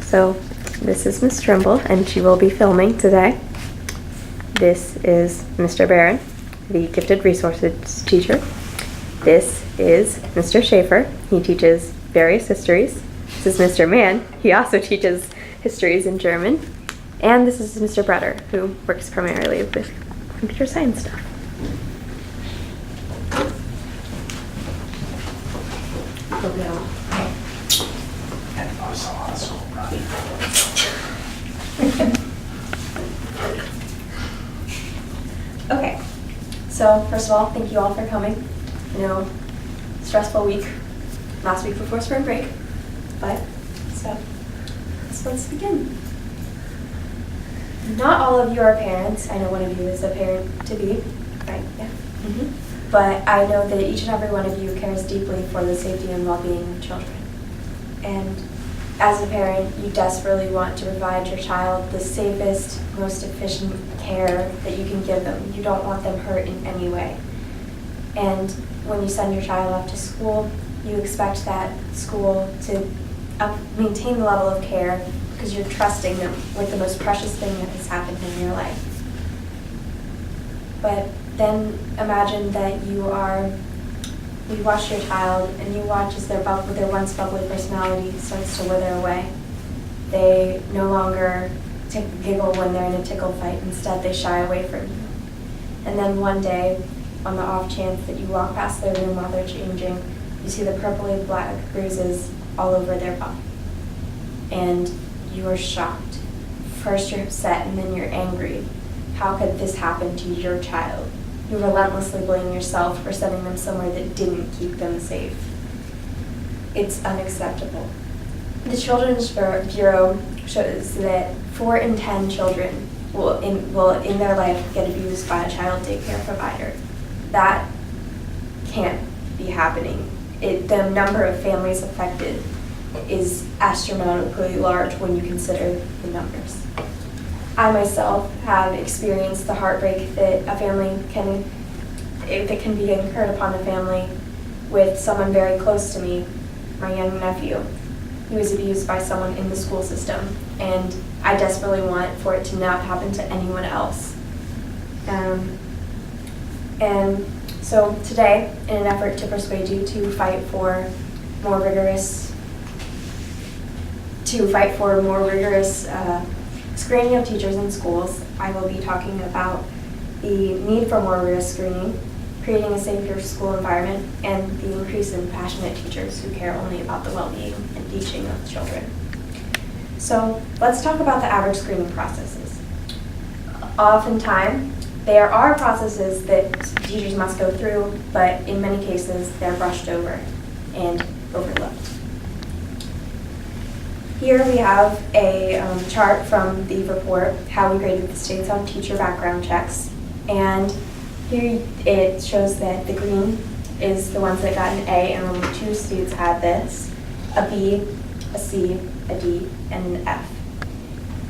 So this is Miss Trimble, and she will be filming today. This is Mr. Barron, the gifted resources teacher. This is Mr. Schaefer. He teaches various histories. This is Mr. Mann. He also teaches histories in German. And this is Mr. Bretter, who works primarily with computer science stuff. Okay, so first of all, thank you all for coming. I know, stressful week, last week before spring break, but so let's begin. Not all of you are parents. I know one of you is a parent-to-be, right? Yeah. Mm-hmm. But I know that each and every one of you cares deeply for the safety and well-being of children. And as a parent, you desperately want to provide your child the safest, most efficient care that you can give them. You don't want them hurt in any way. And when you send your child off to school, you expect that school to maintain the level of care because you're trusting them with the most precious thing that has happened in your life. But then imagine that you watch your child and you watch as their once bubbly personality starts to wither away. They no longer giggle when they're in a tickle fight. Instead, they shy away from you. And then one day, on the off chance that you walk past their room while they're changing, you see the purpley black bruises all over their body. And you are shocked. First you're upset and then you're angry. How could this happen to your child? You relentlessly blame yourself for sending them somewhere that didn't keep them safe. It's unacceptable. The Children's Bureau shows that 4 in 10 children will in their life get abused by a child daycare provider. That can't be happening. The number of families affected is astronomically large when you consider the numbers. I myself have experienced the heartbreak that can be incurred upon a family with someone very close to me, my young nephew. He was abused by someone in the school system, and I desperately want for it to not happen to anyone else. And so today, in an effort to persuade you to fight for more rigorous screening of teachers in schools, I will be talking about the need for more rigorous screening, creating a safer school environment, and the increase in passionate teachers who care only about the well-being and teaching of children. So let's talk about the average screening processes. Oftentimes, there are processes that teachers must go through, but in many cases, they're brushed over and overlooked. Here we have a chart from the report, How We Graded the States on Teacher Background Checks. And here it shows that the green is the ones that got an A, and only 2 states had this, a B, a C, a D, and an F.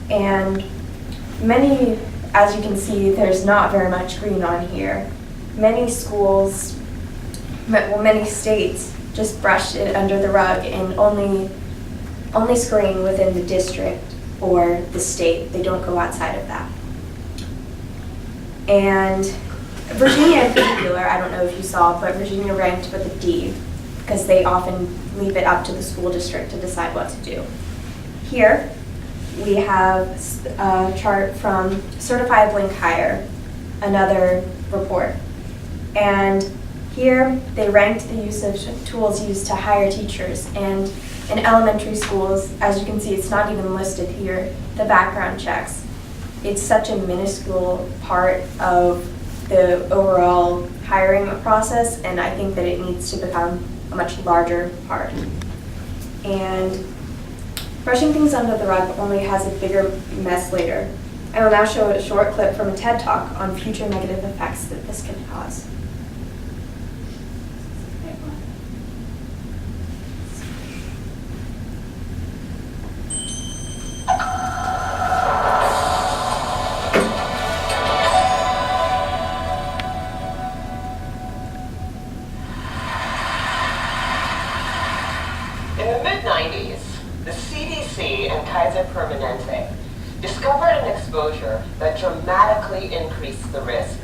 And many, as you can see, there's not very much green on here. Many schools, many states just brushed it under the rug and only screen within the district or the state. They don't go outside of that. And Virginia in particular, I don't know if you saw, but Virginia ranked with a D because they often leave it up to the school district to decide what to do. Here we have a chart from Certifiably Higher, another report. And here they ranked the use of tools used to hire teachers. And in elementary schools, as you can see, it's not even listed here, the background checks. It's such a minuscule part of the overall hiring process, and I think that it needs to become a much larger part. And brushing things under the rug only has a bigger mess later. I will now show a short clip from a TED Talk on future negative effects that this can cause. In the mid-90s, the CDC CDC and Kaiser Permanente discovered an exposure that dramatically increased the risk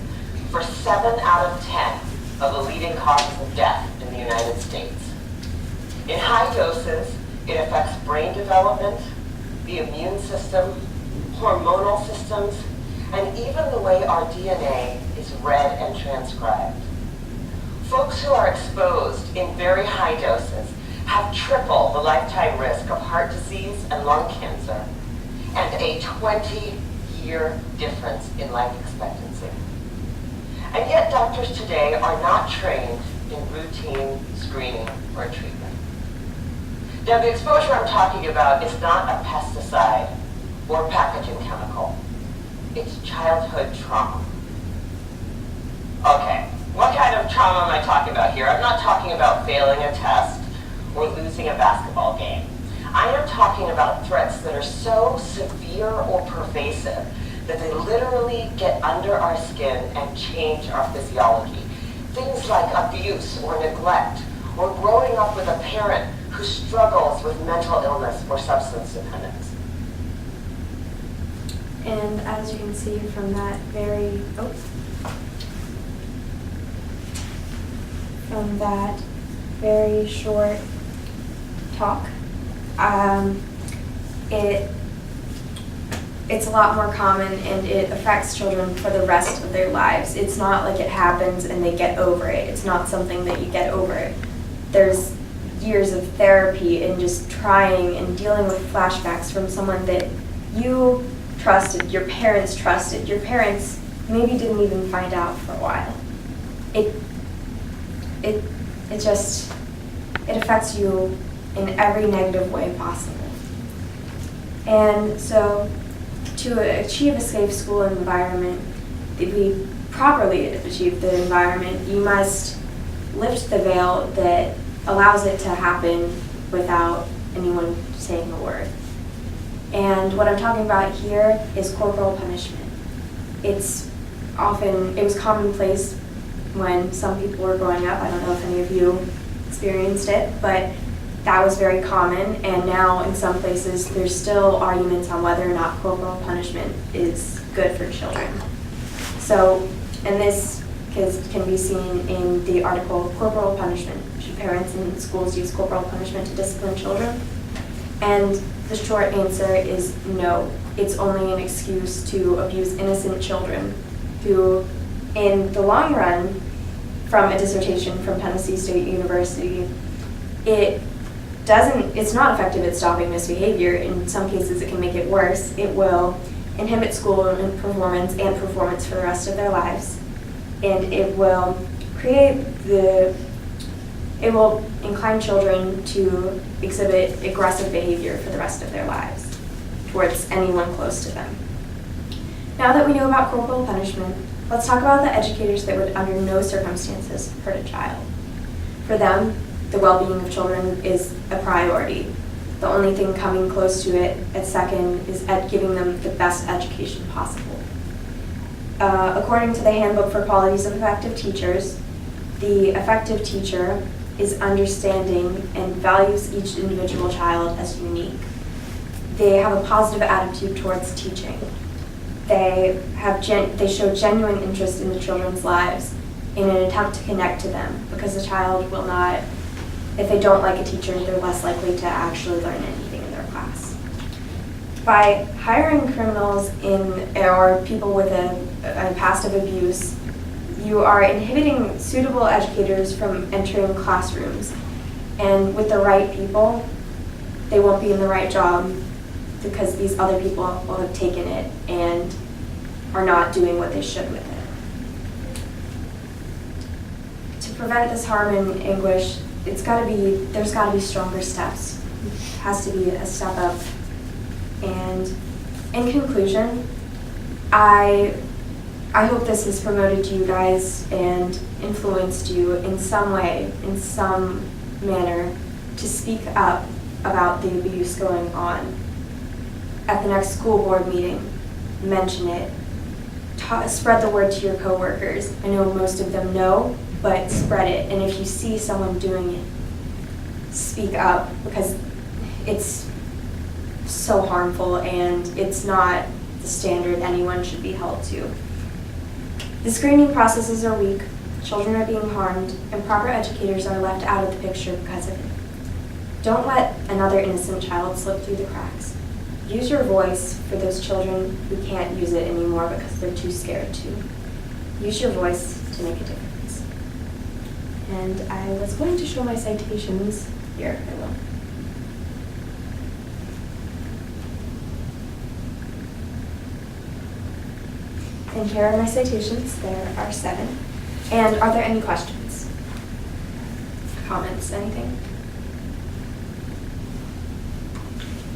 for 7 out of 10 of the leading causes of death in the United States. In high doses, it affects brain development, the immune system, hormonal systems, and even the way our DNA is read and transcribed. Folks who are exposed in very high doses have triple the lifetime risk of heart disease and lung cancer, and a 20-year difference in life expectancy. And yet doctors today are not trained in routine screening or treatment. Now, the exposure I'm talking about is not a pesticide or packaging chemical. It's childhood trauma. Okay, what kind of trauma am I talking about here? I'm not talking about failing a test or losing a basketball game. I am talking about threats that are so severe or pervasive that they literally get under our skin and change our physiology. Things like abuse or neglect, or growing up with a parent who struggles with mental illness or substance dependence. And as you can see from that very short talk, it's a lot more common, and it affects children for the rest of their lives. It's not like it happens and they get over it. It's not something that you get over. There's years of therapy and just trying and dealing with flashbacks from someone that you trusted, your parents trusted, your parents maybe didn't even find out for a while. It affects you in every negative way possible. And so to achieve a safe school environment, if we properly achieve the environment, you must lift the veil that allows it to happen without anyone saying a word. And what I'm talking about here is corporal punishment. It was commonplace when some people were growing up. I don't know if any of you experienced it, but that was very common, and now in some places there's still arguments on whether or not corporal punishment is good for children. So, and this can be seen in the article, Corporal Punishment. Should parents and schools use corporal punishment to discipline children? And the short answer is no. It's only an excuse to abuse innocent children who, in the long run, from a dissertation from Tennessee State University, it's not effective at stopping misbehavior. In some cases, it can make it worse. It will inhibit school and performance for the rest of their lives. And it will incline children to exhibit aggressive behavior for the rest of their lives towards anyone close to them. Now that we know about corporal punishment, let's talk about the educators that would under no circumstances hurt a child. For them, the well-being of children is a priority. The only thing coming close to it at second is giving them the best education possible. According to the Handbook for Qualities of Effective Teachers, the effective teacher is understanding and values each individual child as unique. They have a positive attitude towards teaching. They show genuine interest in the children's lives in an attempt to connect to them, because the child will not, if they don't like a teacher, they're less likely to actually learn anything in their class. By hiring criminals or people with a past of abuse, you are inhibiting suitable educators from entering classrooms. And with the right people, they won't be in the right job because these other people will have taken it and are not doing what they should with it. To prevent this harm and anguish, there's got to be stronger steps. It has to be a step up. And in conclusion, I hope this has promoted you guys and influenced you in some way, in some manner, to speak up about the abuse going on. At the next school board meeting, mention it. Spread the word to your coworkers. I know most of them know, but spread it. And if you see someone doing it, speak up, because so harmful, and it's not the standard anyone should be held to. The screening processes are weak, children are being harmed, and proper educators are left out of the picture because of it. Don't let another innocent child slip through the cracks. Use your voice for those children who can't use it anymore because they're too scared to. Use your voice to make a difference. And I was going to show my citations here. I will. And here are my citations. There are 7. And are there any questions? Comments? Anything?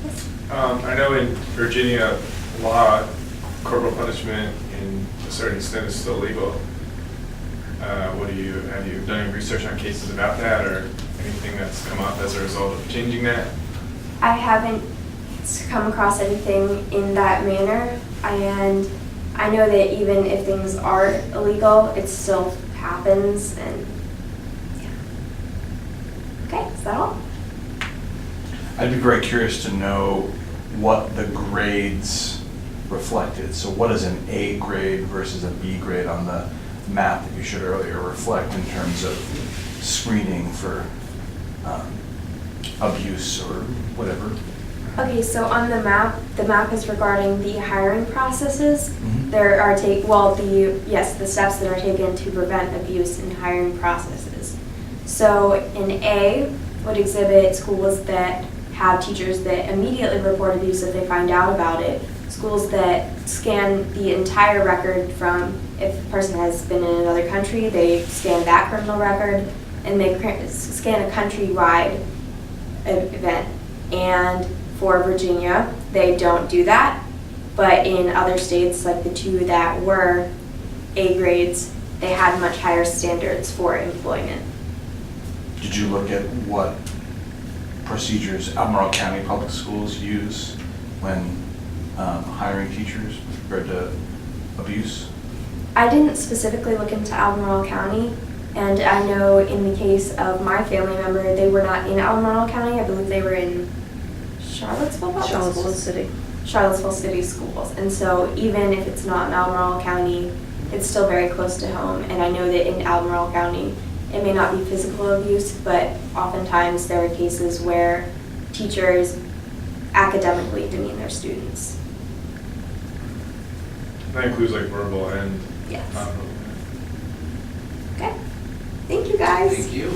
Yes. I know in Virginia law, corporal punishment in a certain extent is still legal. Have you done any research on cases about that, or anything that's come up as a result of changing that? I haven't come across anything in that manner, and I know that even if things are illegal, it still happens, and yeah. Okay, is that all? I'd be very curious to know what the grades reflected. So what does an A grade versus a B grade on the map that you showed earlier reflect in terms of screening for abuse or whatever? Okay, so on the map is regarding the hiring processes. Mhm. There are the steps that are taken to prevent abuse in hiring processes. So in A would exhibit schools that have teachers that immediately report abuse if they find out about it. Schools that scan the entire record from if a person has been in another country, they scan that criminal record, and they scan a countrywide event. And for Virginia, they don't do that, but in other states, like the 2 that were A grades, they had much higher standards for employment. Did you look at what procedures Albemarle County Public Schools use when hiring teachers with regard to abuse? I didn't specifically look into Albemarle County, and I know in the case of my family member, they were not in Albemarle County. I believe they were in Charlottesville Public Charlottesville Schools? City. Charlottesville City Schools. And so even if it's not in Albemarle County, it's still very close to home. And I know that in Albemarle County, it may not be physical abuse, but oftentimes there are cases where teachers academically demean their students. That includes like verbal and Yes. nonverbal. Okay. Thank you, guys. Thank you.